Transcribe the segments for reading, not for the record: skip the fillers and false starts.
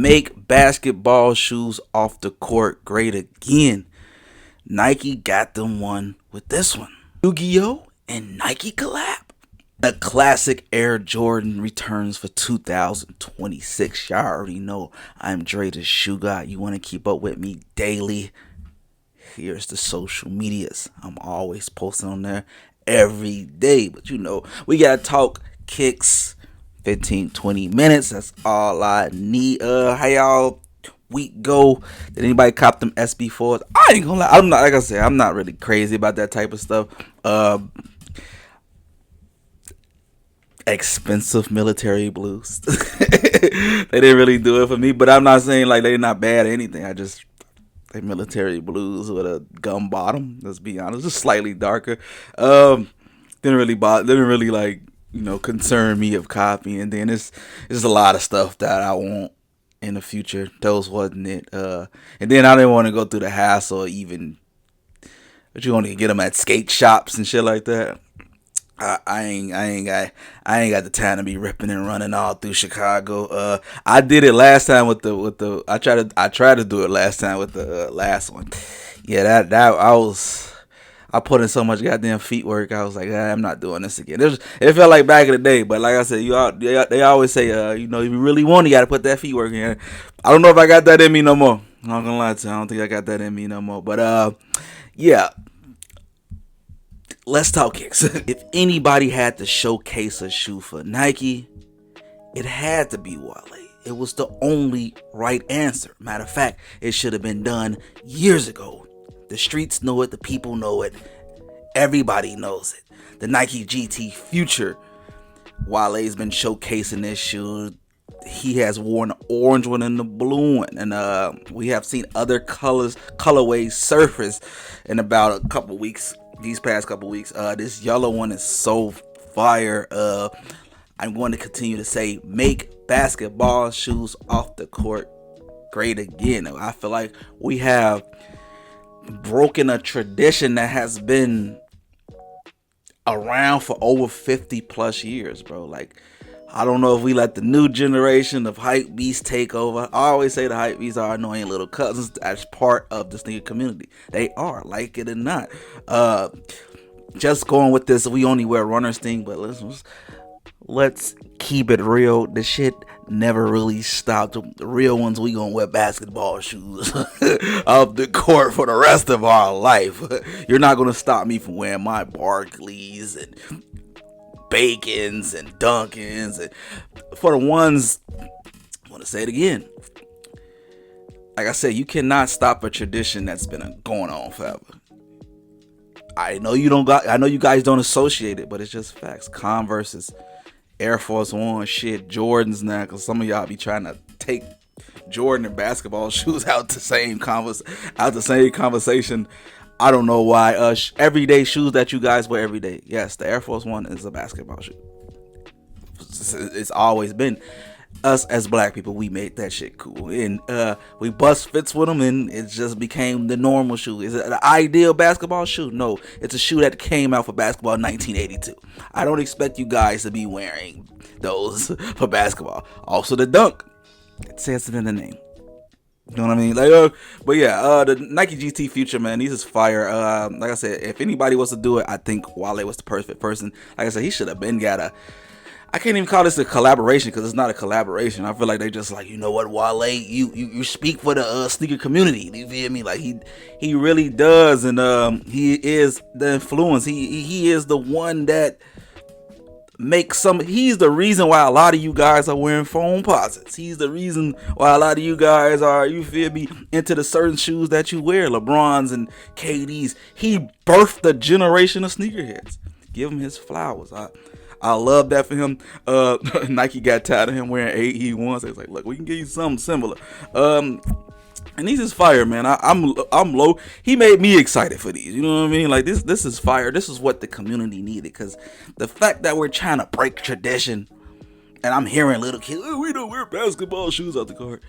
Make basketball shoes off the court great again. Nike got them one with this one. Yu-Gi-Oh! And Nike collab. The classic Air Jordan returns for 2026. Y'all already know I'm Dre the Shoe Guy. You want to keep up with me daily? Here's the social medias. I'm always posting on there every day. But you know, we got to talk kicks 15-20 minutes. That's all I need. How y'all week go? Did anybody cop them SB4s? I ain't gonna lie, I'm not, like I said, I'm not really crazy about that type of stuff. Expensive military blues. They didn't really do it for me, but I'm not saying like they're not bad or anything. They military blues with a gum bottom, let's be honest, just slightly darker. Didn't really like, concern me of copying. And then it's a lot of stuff that I want in the future. Those wasn't it. And then I didn't want to go through the hassle even, but you want to get them at skate shops and shit like that. I ain't got the time to be ripping and running all through Chicago. I did it last time with the I tried to do it last time with the last one. Yeah, I put in so much goddamn feet work. I was like, I'm not doing this again. It felt like back in the day, but like I said, they always say, if you really want, you got to put that feet work in. I don't know if I got that in me no more. I'm not gonna lie to you, I don't think I got that in me no more. But yeah. Let's talk kicks. If anybody had to showcase a shoe for Nike, it had to be Wale. It was the only right answer. Matter of fact, it should have been done years ago. The streets know it. The people know it. Everybody knows it. The Nike GT Future. Wale's been showcasing this shoe. He has worn the orange one and the blue one, and we have seen other colorways surface in about a couple weeks. These past couple weeks, this yellow one is so fire. I'm going to continue to say, make basketball shoes off the court great again. I feel like we have broken a tradition that has been around for over 50 plus years, bro. Like, I don't know if we let the new generation of hype beasts take over. I always say the hype beasts are annoying little cousins as part of the sneaker community. They are, like it or not. Just going with this, we only wear runners thing, but let's keep it real. The shit never really stopped. The real ones, we gonna wear basketball shoes off the court for the rest of our life. You're not gonna stop me from wearing my Barclays and Bacons and Dunkins, and for the ones, I want to say it again, like I said, you cannot stop a tradition that's been going on forever. I know you guys don't associate it, but it's just facts. Converse's, Air Force One, shit, Jordans now, because some of y'all be trying to take Jordan and basketball shoes out the same conversation. I don't know why. Everyday shoes that you guys wear every day. Yes, the Air Force One is a basketball shoe. It's always been. Us as black people, we made that shit cool. And we bust fits with them, and it just became the normal shoe. Is it the ideal basketball shoe? No. It's a shoe that came out for basketball in 1982. I don't expect you guys to be wearing those for basketball. Also, the Dunk. It says it in the name. You know what I mean? Like, but yeah, the Nike GT Future, man, these is fire. Like I said, if anybody was to do it, I think Wale was the perfect person. Like I said, he should have been I can't even call this a collaboration because it's not a collaboration. I feel like they just like, you know what, Wale, you speak for the sneaker community. You feel me? Like he really does, and he is the influence. He is the one that he's the reason why a lot of you guys are wearing foam posits. He's the reason why a lot of you guys are, you feel me, into the certain shoes that you wear, LeBrons and KDs. He birthed a generation of sneakerheads. Give him his flowers. I love that for him. Nike got tired of him wearing AE1s. So it's like, look, we can give you something similar. And these is fire, man. I'm low. He made me excited for these. You know what I mean? Like this is fire. This is what the community needed. Because the fact that we're trying to break tradition, and I'm hearing little kids, oh, we don't wear basketball shoes out the court.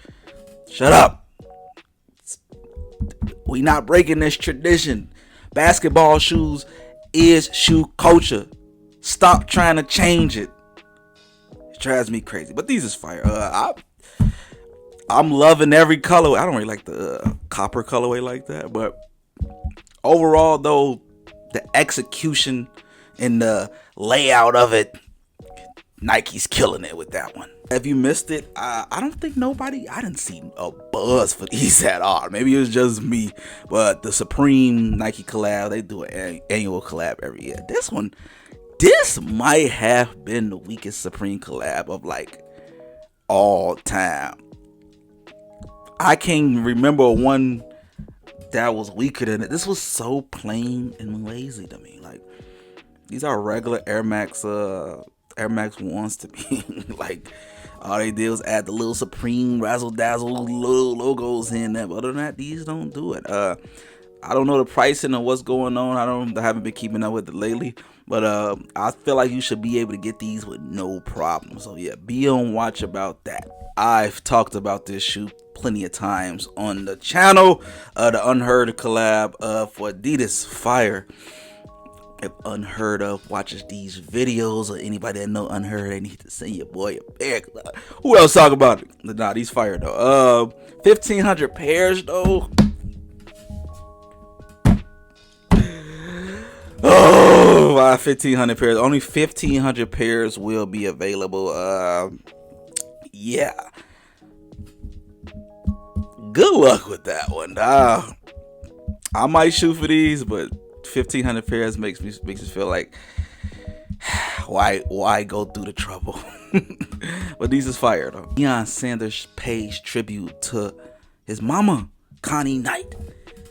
Shut up. We not breaking this tradition. Basketball shoes is shoe culture. Stop trying to change it. It drives me crazy. But these is fire. I'm loving every colorway. I don't really like the copper colorway like that, but overall though, the execution and the layout of it, Nike's killing it with that one. If you missed it, I don't think I didn't see a buzz for these at all. Maybe it was just me, but the Supreme Nike collab, they do an annual collab every year. This might have been the weakest Supreme collab of like all time. I can't remember one that was weaker than it. This was so plain and lazy to me. Like, these are regular Air Max ones to me. Like, all they did was add the little Supreme razzle dazzle little logos in there. But other than that, these don't do it. I don't know the pricing or what's going on. I haven't been keeping up with it lately. But I feel like you should be able to get these with no problem. So yeah, be on watch about that. I've talked about this shoe plenty of times on the channel. The Unheard collab for Adidas. Fire. If Unheard of watches these videos, or anybody that know Unheard, they need to send your boy a pair. Who else talk about it? Nah, these fire though. 1,500 pairs though. Oh, 1,500 pairs. Only 1,500 pairs will be available. Yeah. Good luck with that one. I might shoot for these, but 1,500 pairs makes me feel like why go through the trouble. But these is fire though. Deion Sanders pays tribute to his mama, Connie Knight,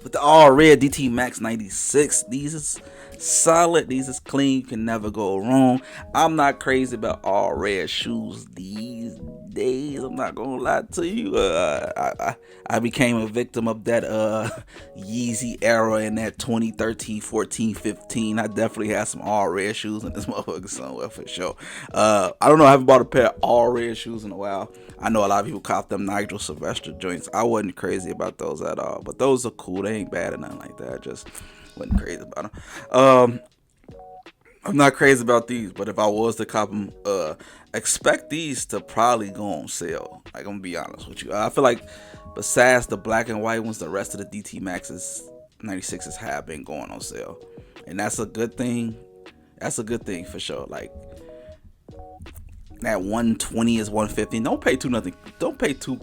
with the all red DT Max 96. These is solid. These is clean. You can never go wrong. I'm not crazy about all red shoes these days. I'm not gonna lie to you. I became a victim of that Yeezy era in that 2013, 14, 15. I definitely had some all red shoes in this motherfucker somewhere for sure. I don't know. I haven't bought a pair of all red shoes in a while. I know a lot of people cop them Nigel Sylvester joints. I wasn't crazy about those at all, but those are cool. They ain't bad or nothing like that. I just wasn't crazy about them. I'm not crazy about these, but if I was to cop them, expect these to probably go on sale. Like, I'm gonna be honest with you. I feel like besides the black and white ones, the rest of the DT Maxes 96s have been going on sale, and that's a good thing. That's a good thing for sure. Like, that 120 is 150. Don't pay too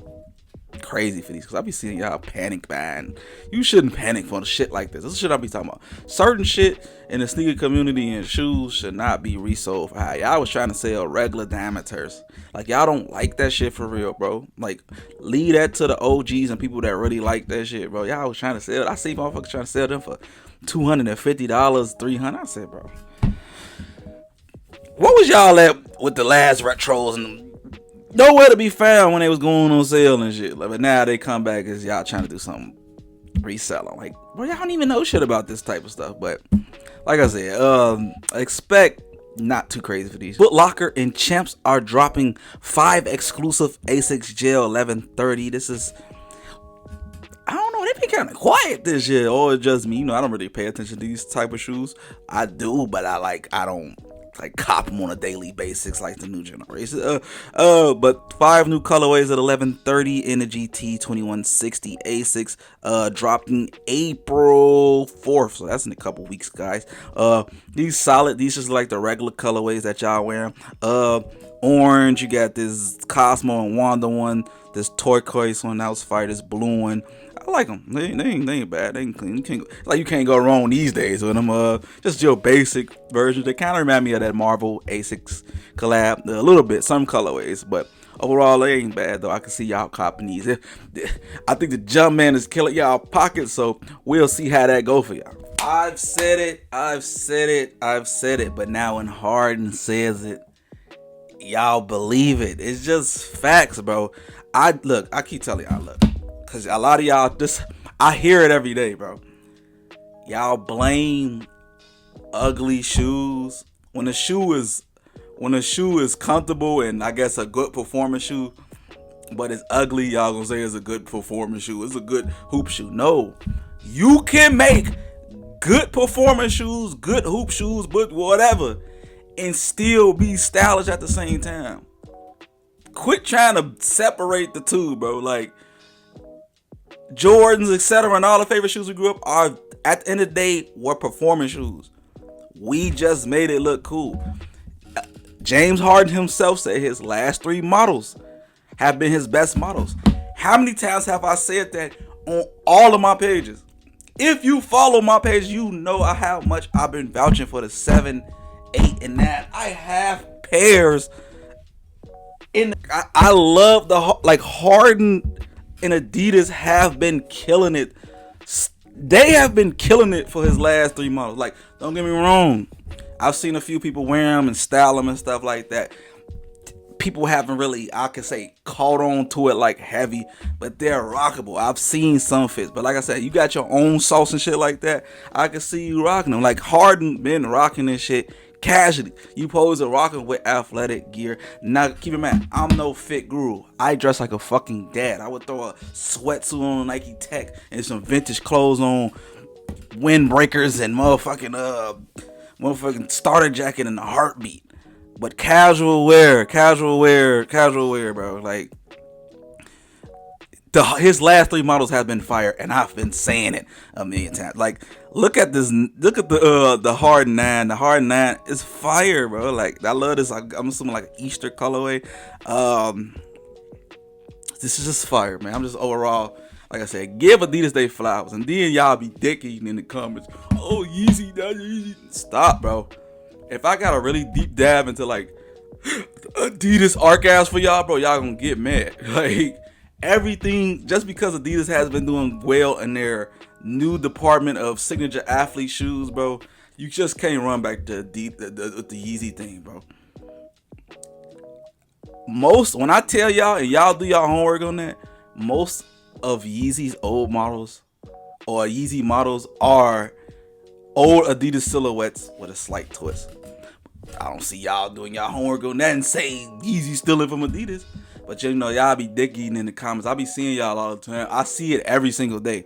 crazy for these, because I be seeing y'all panic buying. You shouldn't panic for shit like this. This is shit I be talking about. Certain shit in the sneaker community and shoes should not be resold for high. Y'all was trying to sell regular diameters. Like, y'all don't like that shit for real, bro. Like, leave that to the OGs and people that really like that shit, bro. Y'all was trying to sell. I see motherfuckers trying to sell them for $250, $300. I said, bro, what was y'all at with the last retros and nowhere to be found when they was going on sale and shit? Like, but now they come back as y'all trying to do something reselling. Like, bro, y'all don't even know shit about this type of stuff. But like I said, expect not too crazy for these. Foot Locker and Champs are dropping 5 exclusive Asics Gel 1130. This is, I don't know, they been kind of quiet this year, or it's just me. You know, I don't really pay attention to these type of shoes. I do, but I don't like cop them on a daily basis like the new generation. But 5 new colorways at 1130 in the GT 2160 Asics, dropping April 4th, so that's in a couple weeks, guys. These solid. These just like the regular colorways that y'all wearing. Orange, you got this Cosmo and Wanda one, this turquoise one, that was fire, this blue one. I like them. They ain't bad. They ain't clean. You can't go wrong these days with them. Just your basic version. They kind of remind me of that Marvel Asics collab a little bit, some colorways, but overall they ain't bad though. I can see y'all copping these. I think the Jumpman is killing y'all pockets, so we'll see how that go for y'all. I've said it, but now when Harden says it, y'all believe it. It's just facts, bro. I keep telling y'all, look. Cause a lot of y'all, I hear it every day, bro. Y'all blame ugly shoes when a shoe is comfortable and I guess a good performance shoe, but it's ugly. Y'all gonna say it's a good performance shoe. It's a good hoop shoe. No, you can make good performance shoes, good hoop shoes, but whatever, and still be stylish at the same time. quit trying to separate the two, bro. Like Jordans, etc., and all the favorite shoes we grew up are at the end of the day were performance shoes. We just made it look cool. James Harden himself said his last 3 models have been his best models. How many times have I said that on all of my pages? If you follow my page, you know how much I've been vouching for the 7, 8, and 9. I have pairs. I love Harden and Adidas have been killing it. They have been killing it for his last 3 models. Like, don't get me wrong. I've seen a few people wear them and style them and stuff like that. People haven't really, I could say, caught on to it like heavy, but they're rockable. I've seen some fits, but like I said, you got your own sauce and shit like that. I can see you rocking them. Like Harden been rocking this shit casually. You supposed to rocking with athletic gear. Now, keep in mind, I'm no fit guru. I dress like a fucking dad. I would throw a sweatsuit on, a Nike Tech, and some vintage clothes on, windbreakers and motherfucking starter jacket in a heartbeat. But casual wear, bro. Like his last 3 models have been fire, and I've been saying it a million times. Like, look at this. Look at the Harden 9. The Harden 9 is fire, bro. Like, I love this. I'm assuming like an Easter colorway. This is just fire, man. I'm just overall, like I said, give Adidas they flowers, and then y'all be dicking in the comments. Oh, Yeezy, not Yeezy. Stop, bro. If I got a really deep dive into like Adidas archives for y'all, bro, y'all gonna get mad. Like everything, just because Adidas has been doing well in their new department of signature athlete shoes, bro, you just can't run back to the Yeezy thing, bro. When I tell y'all and y'all do y'all homework on that, most of Yeezy's old models or Yeezy models are old Adidas silhouettes with a slight twist. I don't see y'all doing y'all homework on that and saying Yeezy stealing from Adidas. But you know, y'all be dick eating in the comments. I be seeing y'all all the time. I see it every single day.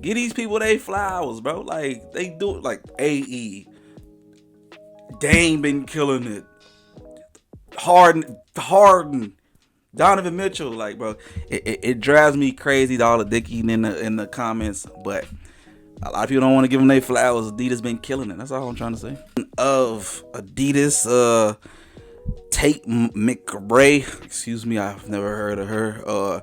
Give these people they flowers, bro. Like, they do it like AE. Dame been killing it. Harden. Donovan Mitchell. Like, bro, it drives me crazy, all the dick eating in the comments. But a lot of people don't want to give them their flowers. Adidas been killing it. That's all I'm trying to say. Of Adidas, Tate McRae. Excuse me, I've never heard of her.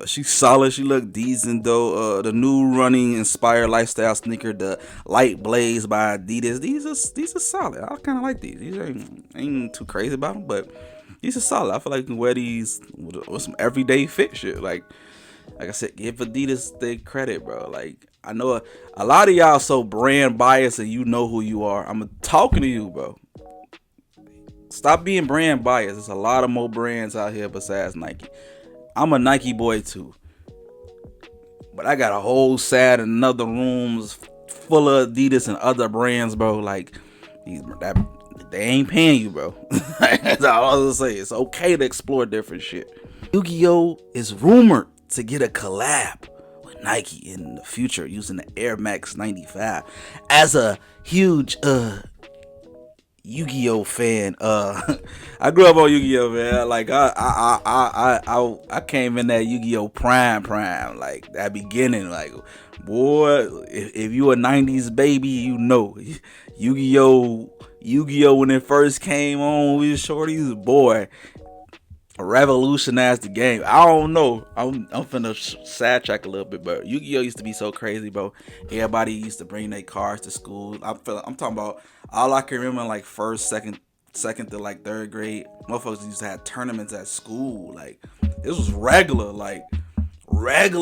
She's solid. She look decent though. The new running inspired lifestyle sneaker, the Light Blaze by Adidas. These are solid. I kind of like these. These ain't too crazy about them, but these are solid. I feel like you can wear these with some everyday fit shit. Like I said, give Adidas their credit, bro. Like, I know a lot of y'all so brand biased and you know who you are. I'm talking to you, bro. Stop being brand biased. There's a lot of more brands out here besides Nike. I'm a Nike boy too. But I got a whole set in other rooms full of Adidas and other brands, bro. Like, they ain't paying you, bro. That's all I was gonna say. It's okay to explore different shit. Yu-Gi-Oh! Is rumored to get a collab with Nike in the future using the Air Max 95. As a huge Yu-Gi-Oh! Fan, I grew up on Yu-Gi-Oh! Man. Like I came in that Yu-Gi-Oh! prime, like that beginning. Like, boy, if you a 90s baby, you know Yu-Gi-Oh! When it first came on, we was shorties, boy, revolutionized the game. I don't know. I'm finna sidetrack a little bit, but Yu-Gi-Oh! Used to be so crazy, bro. Everybody used to bring their cars to school. I'm talking about all I can remember, like first, second to like third grade. Motherfuckers used to have tournaments at school. Like, this was regular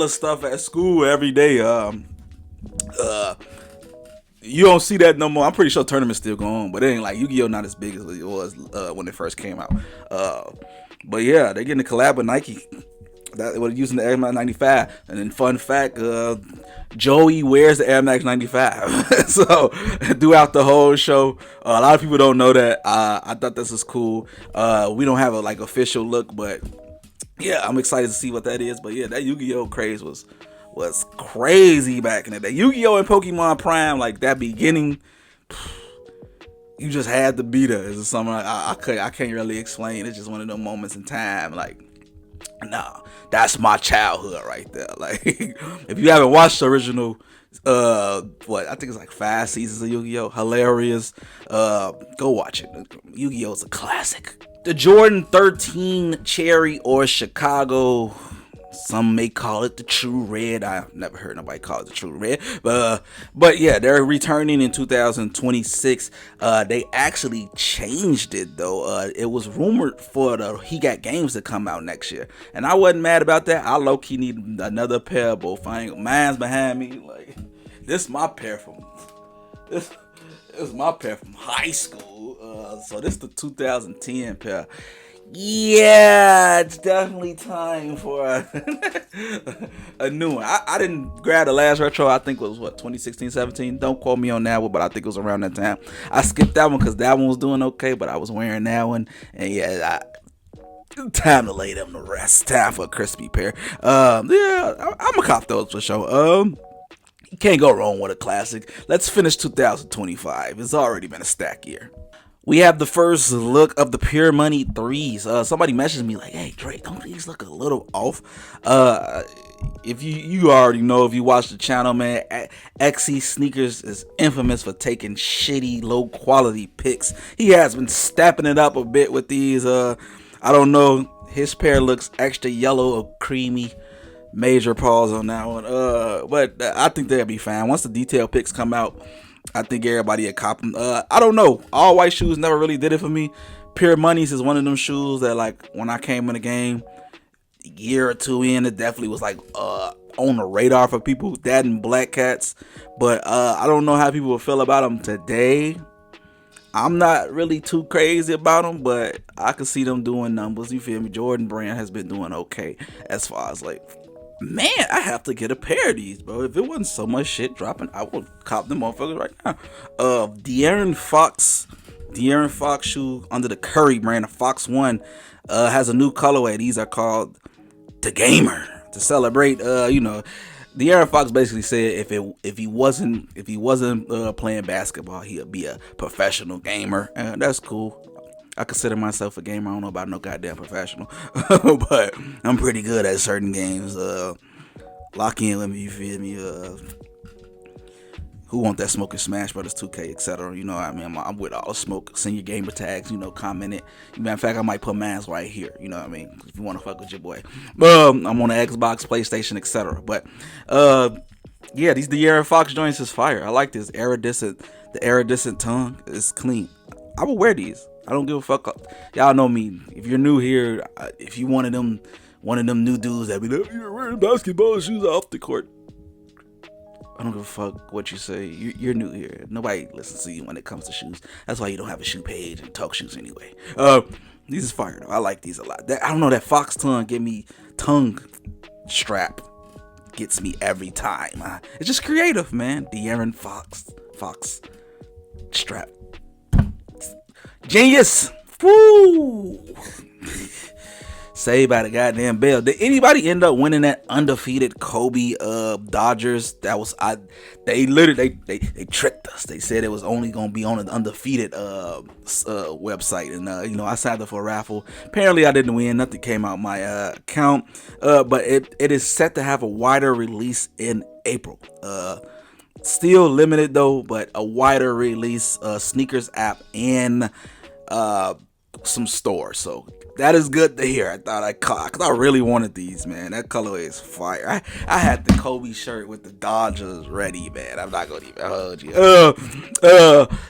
stuff at school every day. You don't see that no more. I'm pretty sure tournaments still go on, but it ain't like Yu-Gi-Oh! Not as big as it was when it first came out. But yeah, they're getting a collab with Nike. That was using the Air Max 95. And then fun fact, Joey wears the Air Max 95. So throughout the whole show, a lot of people don't know that. I thought this was cool. We don't have a like official look, but yeah, I'm excited to see what that is. But yeah, that Yu-Gi-Oh! Craze was crazy back in the day. Yu-Gi-Oh! And Pokemon Prime, like that beginning. you just had to be there. It's something I can't really explain. It's just one of those moments in time. Like, nah, that's my childhood right there. Like, if you haven't watched the original, I think it's like 5 seasons of Yu-Gi-Oh! Hilarious. Go watch it. Yu-Gi-Oh! Is a classic. The Jordan 13 Cherry or Chicago. Some may call it the True Red. I've never heard nobody call it the True Red. But yeah, they're returning in 2026. They actually changed it though. It was rumored for the He Got Games to come out next year, and I wasn't mad about that. I low key need another pair of both. Mine's behind me. Like, this is my pair from high school. So this is the 2010 pair. Yeah, it's definitely time for a new one. I didn't grab the last retro. I think it was 2016, 17. Don't quote me on that one, but I think it was around that time. I skipped that one because that one was doing okay, but I was wearing that one, and yeah, time to lay them to rest. Time for a crispy pair. Yeah, I'm a cop those for sure. You can't go wrong with a classic. Let's finish 2025. It's already been a stack year. We have the first look of the Pure Money 3s. Somebody messaged me like, "Hey Drake, don't these look a little off?" If you already know, if you watch the channel, man, XC Sneakers is infamous for taking shitty, low quality pics. He has been stepping it up a bit with these. I don't know. His pair looks extra yellow or creamy. Major pause on that one. But I think they'll be fine once the detailed pics come out. I think everybody will cop them. I don't know. All white shoes never really did it for me. Pure Monies is one of them shoes that, like, when I came in the game a year or two in, it definitely was like on the radar for people. That and Black Cats. But I don't know how people will feel about them today. I'm not really too crazy about them, but I can see them doing numbers. You feel me? Jordan brand has been doing okay as far as, like, man, I have to get a pair of these, bro. If it wasn't so much shit dropping, I would cop them motherfuckers right now. De'Aaron Fox shoe under the Curry brand, the Fox One, has a new colorway. These are called the Gamer to celebrate. De'Aaron Fox basically said if he wasn't playing basketball, he'd be a professional gamer, and that's cool. I consider myself a gamer. I don't know about no goddamn professional, but I'm pretty good at certain games. Lock in with me, you feel me? Who want that smoke in Smash Brothers 2K, etc. You know what I mean? I'm with all the smoke. Send your gamer tags, comment it. Matter of fact, I might put mines right here. You know what I mean? If you want to fuck with your boy. I'm on the Xbox, PlayStation, etc. But yeah, these De'Aaron Fox joints is fire. I like this the iridescent tongue is clean. I will wear these. I don't give a fuck. Y'all know me. If you're new here, if you one of them new dudes that be like, "You're wearing basketball shoes off the court," I don't give a fuck what you say. You're new here. Nobody listens to you when it comes to shoes. That's why you don't have a shoe page and talk shoes anyway. These is fire though. I like these a lot. I don't know, that Fox tongue strap gets me every time. It's just creative, man. De'Aaron Fox strap. Genius. Woo. Saved by the goddamn bell. Did anybody end up winning that undefeated Kobe Dodgers? That was they literally they tricked us. They said it was only gonna be on an undefeated website, and I signed up for a raffle. Apparently I didn't win. Nothing came out my account. But it is set to have a wider release in April. Still limited though, but a wider release, sneakers app and some stores. So that is good to hear. I thought because I really wanted these, man. That colorway is fire. I had the Kobe shirt with the Dodgers ready, man. I'm not gonna even hold you.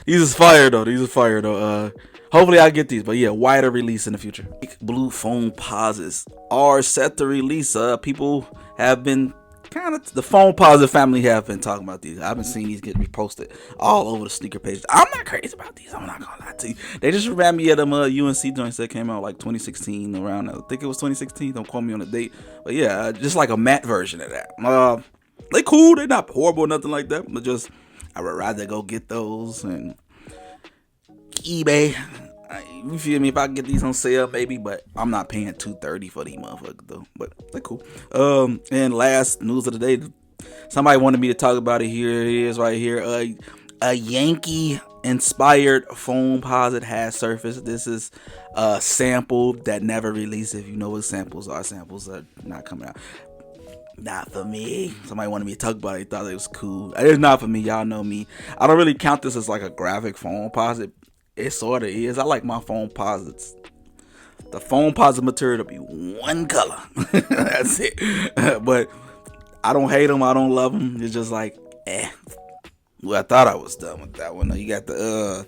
These is fire though. Hopefully I get these, but yeah, wider release in the future. Blue foam pauses are set to release. People have been the phone positive family have been talking about these. I've been seeing these get reposted all over the sneaker pages. I'm not crazy about these. I'm not gonna lie to you. They just remind me of them UNC joints that came out like 2016 around. I think it was 2016. Don't quote me on the date. But yeah, just like a matte version of that. They cool. They're not horrible or nothing like that. But just I would rather go get those and eBay. You feel me? If I can get these on sale, maybe, but I'm not paying $230 for these motherfuckers though. But they're cool. And last news of the day, somebody wanted me to talk about it. Here it is, right here. A Yankee inspired foam posit has surfaced. This is a sample that never released. If you know what samples are not coming out. Not for me. Somebody wanted me to talk about it. They thought it was cool. It's not for me. Y'all know me. I don't really count this as like a graphic foam posit. It sort of is. I like my foam posits. The foam posit material to be one color. That's it. But I don't hate them. I don't love them. It's just like, Well, I thought I was done with that one. You got the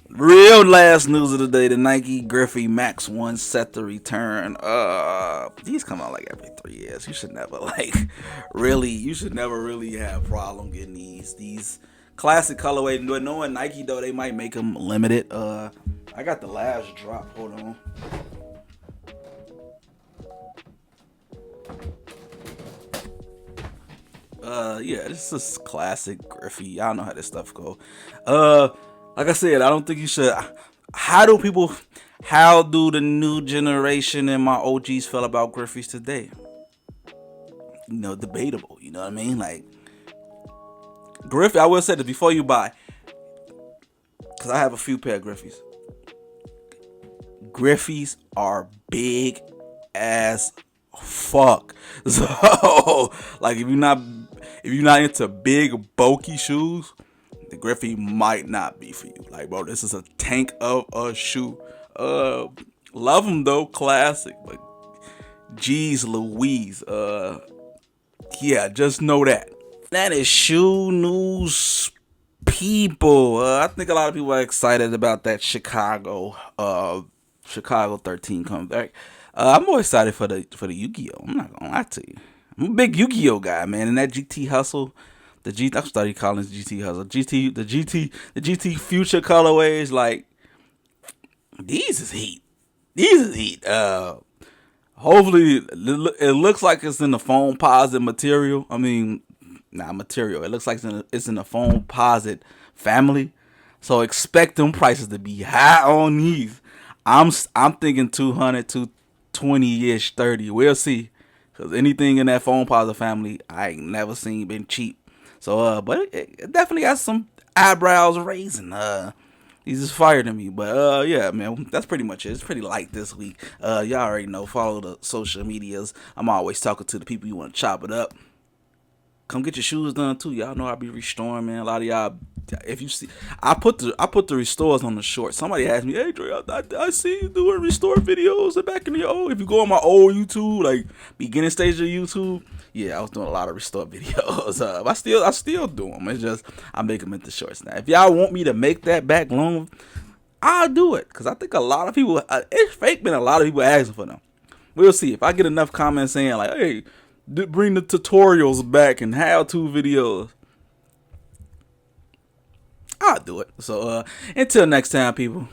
real last news of the day. The Nike Griffey Max 1 set to return. These come out like every 3 years. You should never really have a problem getting these classic colorways. Knowing Nike though, they might make them limited. I got the last drop. Hold on. Yeah, this is classic Griffey. Y'all know how this stuff go. Like I said, I don't think you should. How do the new generation and my OGs feel about Griffeys today? Debatable. You know what I mean? Like, Griffey, I will say this before you buy, because I have a few pair of Griffeys. Griffeys are big as fuck. So, like, if you're not into big bulky shoes, the Griffey might not be for you. Like, bro, this is a tank of a shoe. Love them though, classic. But geez Louise, yeah, just know that. That is shoe news, people. I think a lot of people are excited about that Chicago 13 coming back. I'm more excited for the Yu-Gi-Oh. I'm not gonna lie to you. I'm a big Yu-Gi-Oh guy, man. And that GT Hustle, I started calling it GT Hustle. The GT Future colorways, like, these is heat. Hopefully, it looks like it's in the foam posit material. I mean, not material. It looks like it's in the foam posit family. So expect them prices to be high on these. I'm thinking 200, 220-ish, 30. We'll see. Because anything in that foam posit family, I ain't never seen been cheap. So, but it definitely got some eyebrows raising. He's just fired to me. But, yeah, man, that's pretty much it. It's pretty light this week. Y'all already know. Follow the social medias. I'm always talking to the people you want to chop it up. Come get your shoes done too. Y'all know I be restoring, man. A lot of y'all, if you see, I put the restores on the short. Somebody asked me, "Hey Dre, I see you doing restore videos back in the old." If you go on my old YouTube, like beginning stage of YouTube, yeah, I was doing a lot of restore videos. I still do them. It's just I make them into shorts now. If y'all want me to make that back long, I'll do it. Cause I think a lot of people, it's fake, man. A lot of people asking for them. We'll see if I get enough comments saying like, "Hey, bring the tutorials back and how-to videos." I'll do it. So until next time, people.